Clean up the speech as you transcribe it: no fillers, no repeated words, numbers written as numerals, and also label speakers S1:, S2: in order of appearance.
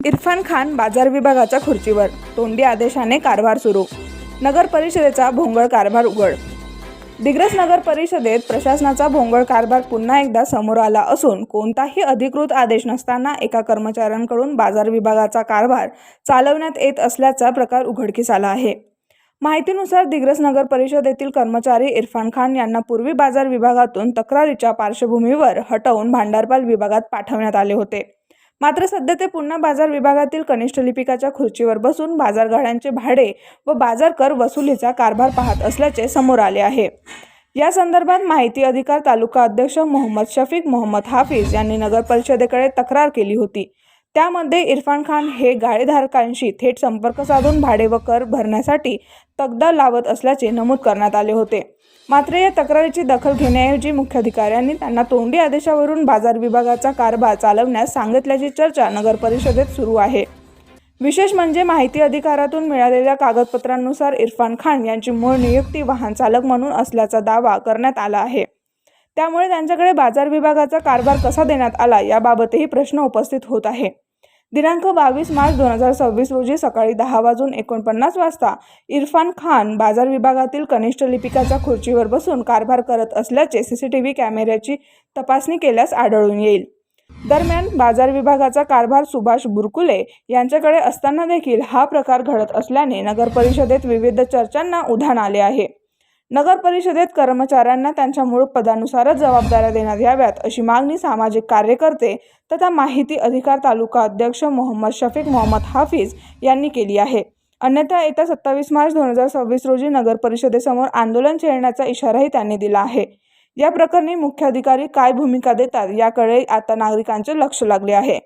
S1: इरफान खान बाजार विभागाच्या खुर्चीवर, तोंडी आदेशाने कारभार सुरू. नगर परिषदेचा भोंगळ कारभार उघड. दिग्रस नगर परिषदेत प्रशासनाचा भोंगळ कारभार पुन्हा एकदा समोर आला असून कोणताही अधिकृत आदेश नसताना एका कर्मचाऱ्यांकडून बाजार विभागाचा कारभार चालवण्यात येत असल्याचा प्रकार उघडकीस आला आहे. माहितीनुसार दिग्रस नगर परिषदेतील कर्मचारी इरफान खान यांना पूर्वी बाजार विभागातून तक्रारीच्या पार्श्वभूमीवर हटवून भांडारपाल विभागात पाठवण्यात आले होते. मात्र सध्या ते पुन्हा बाजार विभागातील कनिष्ठ लिपिकाच्या खुर्चीवर बसून बाजार गाड्यांचे भाडे व बाजार कर वसुलीचा कारभार पाहत असल्याचे समोर आले आहे. या संदर्भात माहिती अधिकार तालुका अध्यक्ष मोहम्मद शफीक मोहम्मद हाफिज यांनी नगर परिषदेकडे तक्रार केली होती. त्यामध्ये इरफान खान हे गाळेधारकांशी थेट संपर्क साधून भाडे व कर भरण्यासाठी तगदा लावत असल्याचे नमूद करण्यात आले होते. मात्र या तक्रारीची दखल घेण्याऐवजी मुख्याधिकाऱ्यांनी त्यांना तोंडी आदेशावरून बाजार विभागाचा कारभार चालवण्यास सांगितल्याची चर्चा नगर परिषदेत सुरू आहे. विशेष म्हणजे माहिती अधिकारातून मिळालेल्या कागदपत्रांनुसार इरफान खान यांची मूळ नियुक्ती वाहन चालक म्हणून असल्याचा दावा करण्यात आला आहे. त्यामुळे त्यांच्याकडे बाजार विभागाचा कारभार कसा देण्यात आला याबाबतही प्रश्न उपस्थित होत आहे. दिनांक 22 मार्च 2026 रोजी सकाळी 10:49 वाजता इरफान खान बाजार विभागातील कनिष्ठ लिपिकाच्या खुर्चीवर बसून कारभार करत असल्याचे सीसीटीव्ही कॅमेऱ्याची तपासणी केल्यास आढळून येईल. दरम्यान बाजार विभागाचा कारभार सुभाष बुरकुले यांच्याकडे असताना देखील हा प्रकार घडत असल्याने नगर परिषदेत विविध चर्चांना उधाण आले आहे. नगर परिषदेत कर्मचाऱ्यांना त्यांच्या मूळ पदानुसारच जबाबदाऱ्या देण्यात याव्यात अशी मागणी सामाजिक कार्यकर्ते तथा माहिती अधिकार तालुका अध्यक्ष मोहम्मद शफीक मोहम्मद हाफिज यांनी केली आहे. अन्यथा येत्या 27 मार्च 2026 रोजी नगर परिषदेसमोर आंदोलन छेडण्याचा इशाराही त्यांनी दिला आहे. या प्रकरणी मुख्याधिकारी काय भूमिका देतात याकडे आता नागरिकांचे लक्ष लागले आहे.